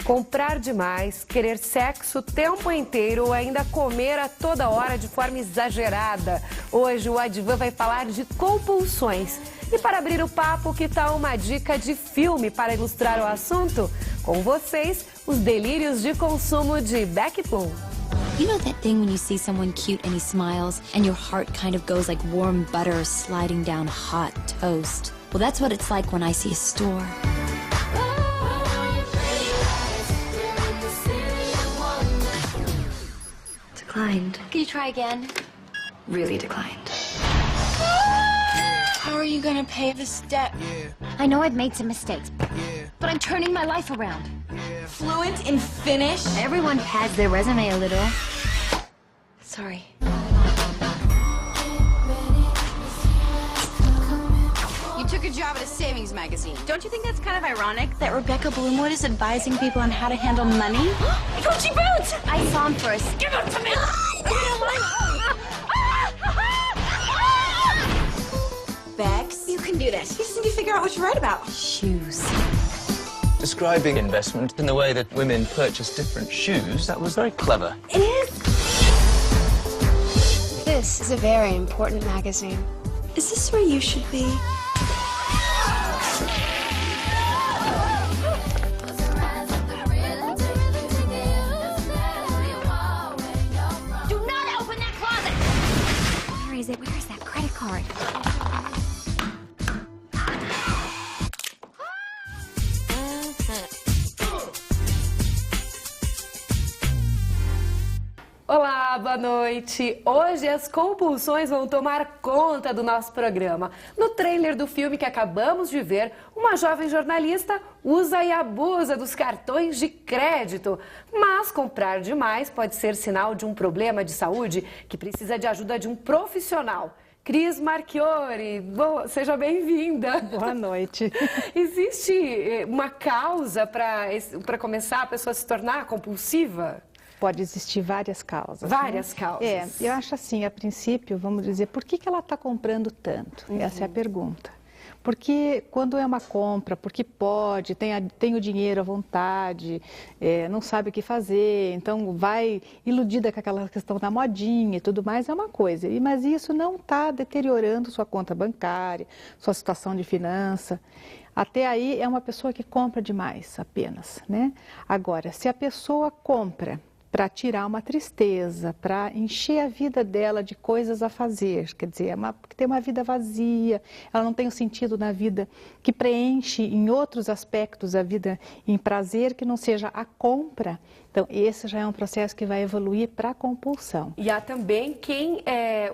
Comprar demais, querer sexo o tempo inteiro ou ainda comer a toda hora de forma exagerada. Hoje o Advan vai falar de compulsões. E para abrir o papo, que tal uma dica de filme para ilustrar o assunto? Com vocês, os delírios de consumo de Becky Bloom. You know that thing when you see someone cute and he smiles and your heart kind of goes like warm butter sliding down hot toast? Well, that's what it's like when I see a store. Declined. Can you try again? Really declined. How are you gonna pay this debt? I know I've made some mistakes, but I'm turning my life around. Fluent in Finnish? Everyone pads their resume a little. Sorry. You took a job at a savings magazine. Don't you think that's kind of ironic that Rebecca Bloomwood is advising people on how to handle money? Gucci boots! I saw him first. Give them to me! Bex, you can do this. You just need to figure out what you write about. Shoes. Describing investment in the way that women purchase different shoes, that was very clever. It is? This is a very important magazine. Is this where you should be? Do not open that closet! Where is it? Where is that credit card? Olá, boa noite! Hoje as compulsões vão tomar conta do nosso programa. No trailer do filme que acabamos de ver, uma jovem jornalista usa e abusa dos cartões de crédito. Mas comprar demais pode ser sinal de um problema de saúde que precisa de ajuda de um profissional. Cris Marchiori, seja bem-vinda. Boa noite. Existe uma causa para começar a pessoa se tornar compulsiva? Pode existir várias causas. Várias causas. Eu acho assim, a princípio, vamos dizer, por que ela está comprando tanto? Essa é a pergunta. Porque quando é uma compra, porque pode, tem o dinheiro à vontade, não sabe o que fazer, então vai iludida com aquela questão da modinha e tudo mais, é uma coisa. Mas isso não está deteriorando sua conta bancária, sua situação de finança. Até aí é uma pessoa que compra demais apenas, né? Agora, se a pessoa compra para tirar uma tristeza, para encher a vida dela de coisas a fazer, quer dizer, porque tem uma vida vazia, ela não tem o sentido na vida que preenche em outros aspectos a vida em prazer que não seja a compra. Então, esse já é um processo que vai evoluir para a compulsão. E há também quem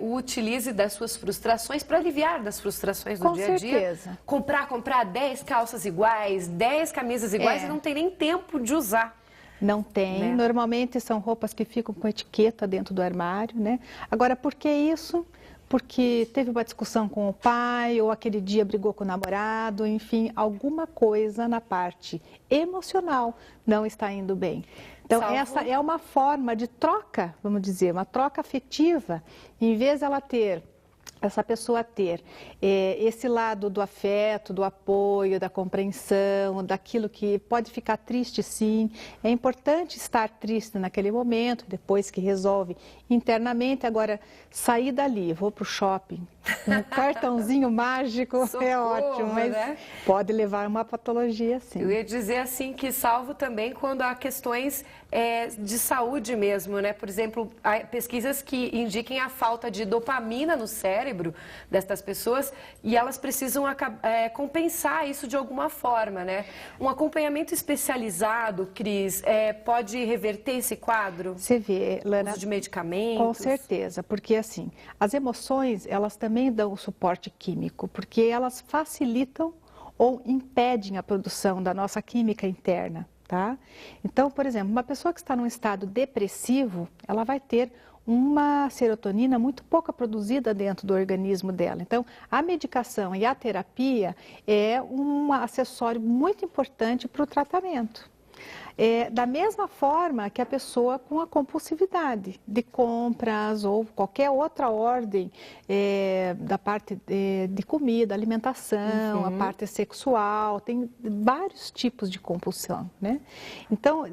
o utilize das suas frustrações para aliviar das frustrações do dia a dia. Com certeza. Comprar 10 calças iguais, 10 camisas iguais e não tem nem tempo de usar. Não tem, né? Normalmente são roupas que ficam com etiqueta dentro do armário, né? Agora, por que isso? Porque teve uma discussão com o pai, ou aquele dia brigou com o namorado, enfim, alguma coisa na parte emocional não está indo bem. Então, essa é uma forma de troca, vamos dizer, uma troca afetiva, em vez dela ter... essa pessoa ter esse lado do afeto, do apoio, da compreensão, daquilo que pode ficar triste sim. É importante estar triste naquele momento, depois que resolve internamente. Agora, sair dali, vou para o shopping, um cartãozinho mágico é ótimo, mas pode levar a uma patologia sim. Eu ia dizer assim que salvo também quando há questões de saúde mesmo, né? Por exemplo, há pesquisas que indiquem a falta de dopamina no cérebro destas pessoas e elas precisam compensar isso de alguma forma, né? Um acompanhamento especializado, Cris, pode reverter esse quadro? Você vê, Lana, uso de medicamentos? Com certeza, porque assim, as emoções, elas também dão o suporte químico, porque elas facilitam ou impedem a produção da nossa química interna, tá? Então, por exemplo, uma pessoa que está num estado depressivo, ela vai ter uma serotonina muito pouca produzida dentro do organismo dela. Então, a medicação e a terapia é um acessório muito importante para o tratamento. Da mesma forma que a pessoa com a compulsividade de compras ou qualquer outra ordem da parte de comida, alimentação, a parte sexual, tem vários tipos de compulsão, né? Então,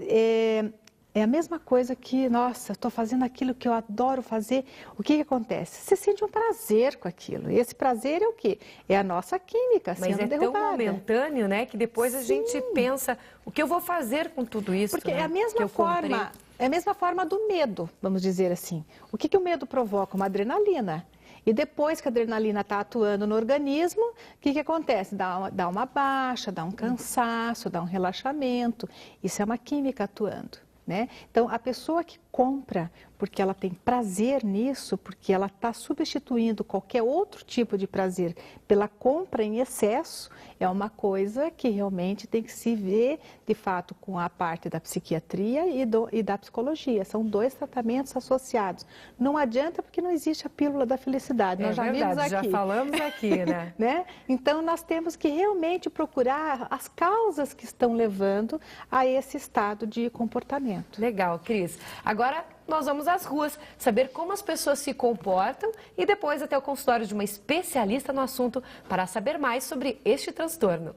é a mesma coisa que, nossa, estou fazendo aquilo que eu adoro fazer. O que acontece? Você sente um prazer com aquilo. E esse prazer é o quê? É a nossa química sendo derrubada. Mas é tão momentâneo, né? Que depois a gente pensa, o que eu vou fazer com tudo isso? Porque né, é a mesma forma, é a mesma forma do medo, vamos dizer assim. O que o medo provoca? Uma adrenalina. E depois que a adrenalina está atuando no organismo, o que acontece? Dá uma baixa, dá um cansaço, dá um relaxamento. Isso é uma química atuando. Né? Então, a pessoa que compra porque ela tem prazer nisso, porque ela está substituindo qualquer outro tipo de prazer pela compra em excesso, é uma coisa que realmente tem que se ver, de fato, com a parte da psiquiatria e da psicologia. São dois tratamentos associados. Não adianta porque não existe a pílula da felicidade. Nós já vimos aqui. Já falamos aqui, né? Né? Então, nós temos que realmente procurar as causas que estão levando a esse estado de comportamento. Legal, Cris. Agora nós vamos às ruas, saber como as pessoas se comportam e depois até o consultório de uma especialista no assunto para saber mais sobre este transtorno.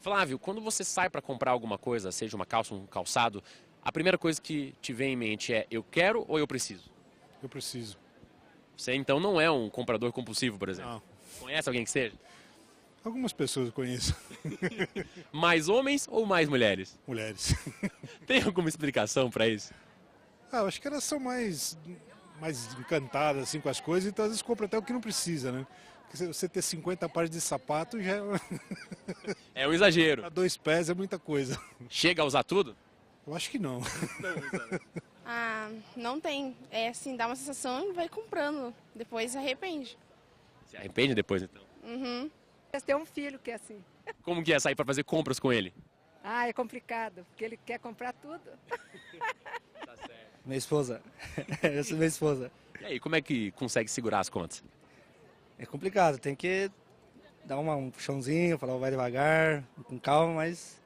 Flávio, quando você sai para comprar alguma coisa, seja uma calça, um calçado, a primeira coisa que te vem em mente é eu quero ou eu preciso? Eu preciso. Você então não é um comprador compulsivo, por exemplo? Não. Conhece alguém que seja? Algumas pessoas eu conheço. Mais homens ou mais mulheres? Mulheres. Tem alguma explicação para isso? Eu acho que elas são mais encantadas assim, com as coisas, então às vezes compram até o que não precisa, né? Porque se você ter 50 pares de sapato já é um exagero. Para 2 pés é muita coisa. Chega a usar tudo? Eu acho que não. Não tem. É assim, dá uma sensação e vai comprando. Depois se arrepende. Se arrepende depois, então? Uhum. Eu tenho um filho que é assim. Como que é sair para fazer compras com ele? É complicado, porque ele quer comprar tudo. Tá certo. Minha esposa. Eu sou minha esposa. E aí, como é que consegue segurar as contas? É complicado, tem que dar um puxãozinho, falar vai devagar, com calma, mas...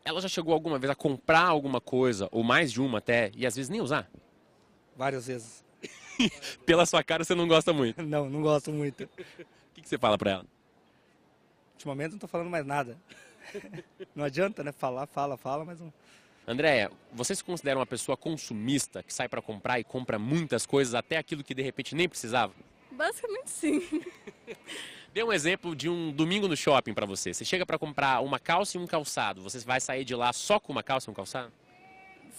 Ela já chegou alguma vez a comprar alguma coisa, ou mais de uma até, e às vezes nem usar? Várias vezes. Pela sua cara você não gosta muito? Não gosto muito. O que você fala pra ela? Ultimamente não tô falando mais nada. Não adianta, né? Fala, mas não... Andréia, você se considera uma pessoa consumista, que sai pra comprar e compra muitas coisas, até aquilo que de repente nem precisava? Basicamente sim. Dê um exemplo de um domingo no shopping pra você. Você chega pra comprar uma calça e um calçado. Você vai sair de lá só com uma calça e um calçado?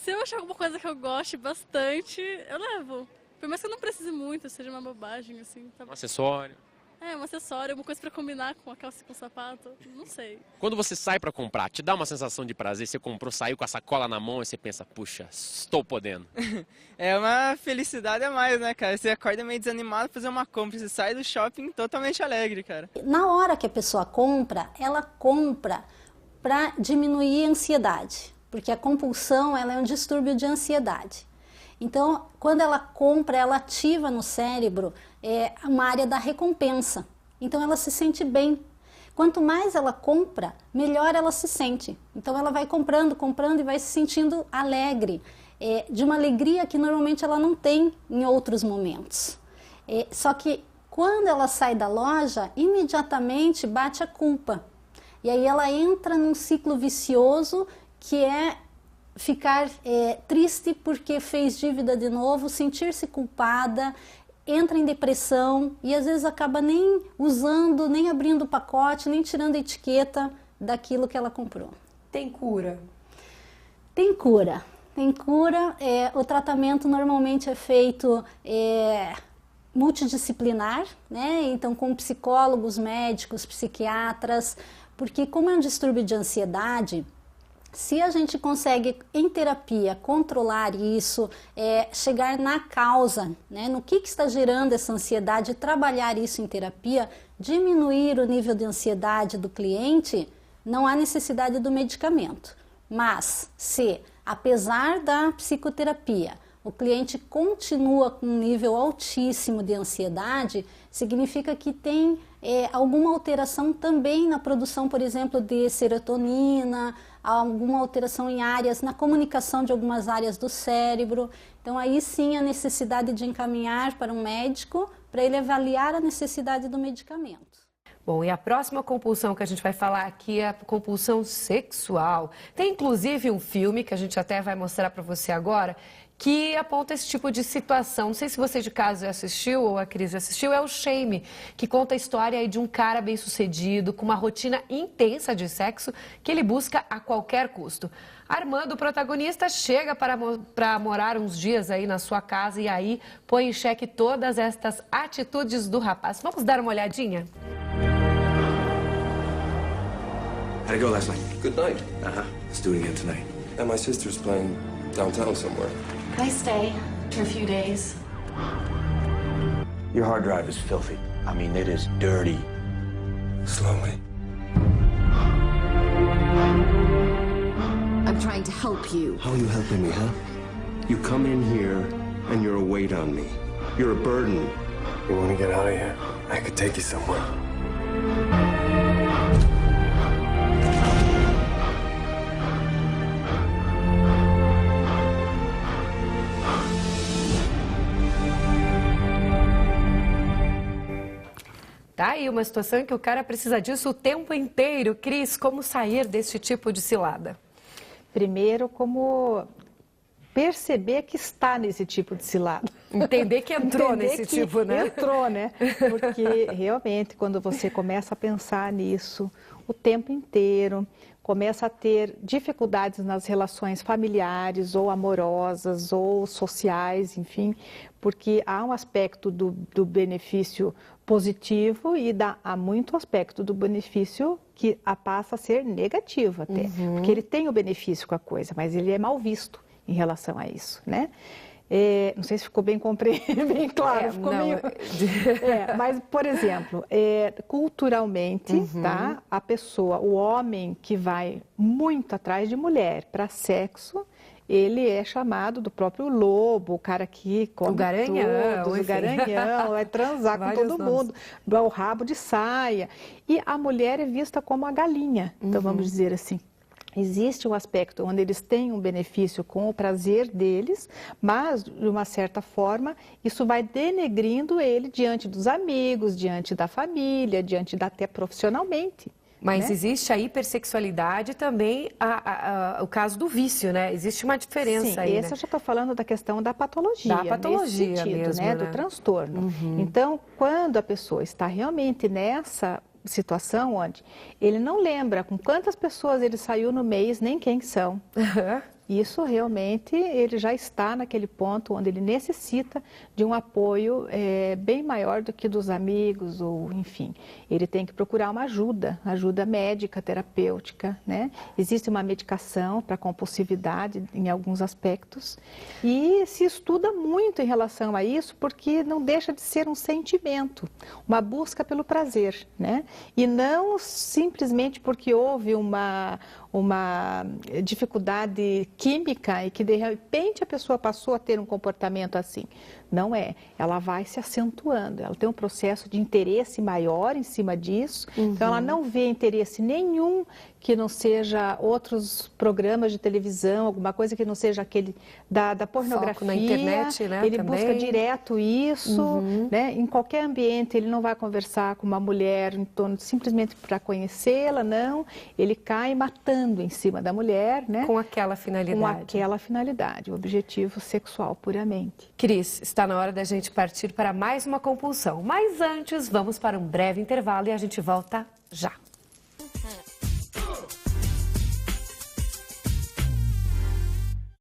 Se eu achar alguma coisa que eu goste bastante, eu levo. Por mais que eu não precise muito, seja uma bobagem, assim. Tá... Um acessório. Um acessório, uma coisa pra combinar com a calça e com o sapato, não sei. Quando você sai pra comprar, te dá uma sensação de prazer? Você comprou, saiu com a sacola na mão e você pensa, puxa, estou podendo. É uma felicidade a mais, né, cara? Você acorda meio desanimado pra fazer uma compra, você sai do shopping totalmente alegre, cara. Na hora que a pessoa compra, ela compra pra diminuir a ansiedade, porque a compulsão ela é um distúrbio de ansiedade. Então, quando ela compra, ela ativa no cérebro uma área da recompensa. Então, ela se sente bem. Quanto mais ela compra, melhor ela se sente. Então, ela vai comprando e vai se sentindo alegre. De uma alegria que normalmente ela não tem em outros momentos. Só que, quando ela sai da loja, imediatamente bate a culpa. E aí ela entra num ciclo vicioso que é ficar triste porque fez dívida de novo, sentir-se culpada, entra em depressão e às vezes acaba nem usando, nem abrindo o pacote, nem tirando a etiqueta daquilo que ela comprou. Tem cura? Tem cura. Tem cura. O tratamento normalmente é feito multidisciplinar, né? Então com psicólogos, médicos, psiquiatras, porque como é um distúrbio de ansiedade, se a gente consegue, em terapia, controlar isso, chegar na causa, né, no que está gerando essa ansiedade, trabalhar isso em terapia, diminuir o nível de ansiedade do cliente, não há necessidade do medicamento. Mas, se, apesar da psicoterapia, o cliente continua com um nível altíssimo de ansiedade, significa que tem alguma alteração também na produção, por exemplo, de serotonina, alguma alteração em áreas, na comunicação de algumas áreas do cérebro. Então aí sim a necessidade de encaminhar para um médico para ele avaliar a necessidade do medicamento. Bom, e a próxima compulsão que a gente vai falar aqui é a compulsão sexual. Tem inclusive um filme que a gente até vai mostrar para você agora, que aponta esse tipo de situação. Não sei se você de casa já assistiu ou a Cris já assistiu, é o Shame, que conta a história aí de um cara bem-sucedido, com uma rotina intensa de sexo, que ele busca a qualquer custo. Armando, o protagonista, chega para morar uns dias aí na sua casa e aí põe em xeque todas estas atitudes do rapaz. Vamos dar uma olhadinha? How'd it go last night? Good night. Let's do it again tonight. And my sister's playing downtown somewhere. Can I stay for a few days? Your hard drive is filthy. I mean, it is dirty. Slowly. I'm trying to help you. How are you helping me, huh? You come in here and you're a weight on me. You're a burden. You want to get out of here? I could take you somewhere. Tá aí uma situação em que o cara precisa disso o tempo inteiro. Cris, como sair desse tipo de cilada? Primeiro, como perceber que está nesse tipo de cilada. Entender que entrou nesse tipo, né? Entrou, né? Porque realmente, quando você começa a pensar nisso o tempo inteiro, começa a ter dificuldades nas relações familiares ou amorosas ou sociais, enfim, porque há um aspecto do benefício positivo e há muito aspecto do benefício que passa a ser negativo até, porque ele tem o benefício com a coisa, mas ele é mal visto em relação a isso, né? Não sei se ficou bem claro, ficou meio... mas, por exemplo, culturalmente, tá? A pessoa, o homem que vai muito atrás de mulher para sexo, ele é chamado do próprio lobo, o cara que come o garanhão, todos, o garanhão, vai transar com todo mundo, o rabo de saia. E a mulher é vista como a galinha, então vamos dizer assim. Existe um aspecto onde eles têm um benefício com o prazer deles, mas, de uma certa forma, isso vai denegrindo ele diante dos amigos, diante da família, até profissionalmente. Mas né? Existe a hipersexualidade e também o caso do vício, né? Existe uma diferença aí, esse eu já estou falando da questão da patologia. Da patologia nesse sentido, mesmo, né? né? Do transtorno. Então, quando a pessoa está realmente nessa situação onde ele não lembra com quantas pessoas ele saiu no mês, nem quem são. Isso realmente, ele já está naquele ponto onde ele necessita de um apoio bem maior do que dos amigos, ou enfim. Ele tem que procurar uma ajuda médica, terapêutica, né? Existe uma medicação para compulsividade em alguns aspectos e se estuda muito em relação a isso porque não deixa de ser um sentimento, uma busca pelo prazer, né? E não simplesmente porque houve uma dificuldade química e que de repente a pessoa passou a ter um comportamento assim. Não é. Ela vai se acentuando, ela tem um processo de interesse maior em cima disso, então ela não vê interesse nenhum que não seja outros programas de televisão, alguma coisa que não seja aquele da pornografia. Foco na internet, né? Ele também busca direto isso, né? Em qualquer ambiente ele não vai conversar com uma mulher em torno simplesmente para conhecê-la, não. Ele cai matando em cima da mulher, né? Com aquela finalidade. Com aquela finalidade, o objetivo sexual puramente. Cris, está na hora da gente partir para mais uma compulsão. Mas antes, vamos para um breve intervalo e a gente volta já.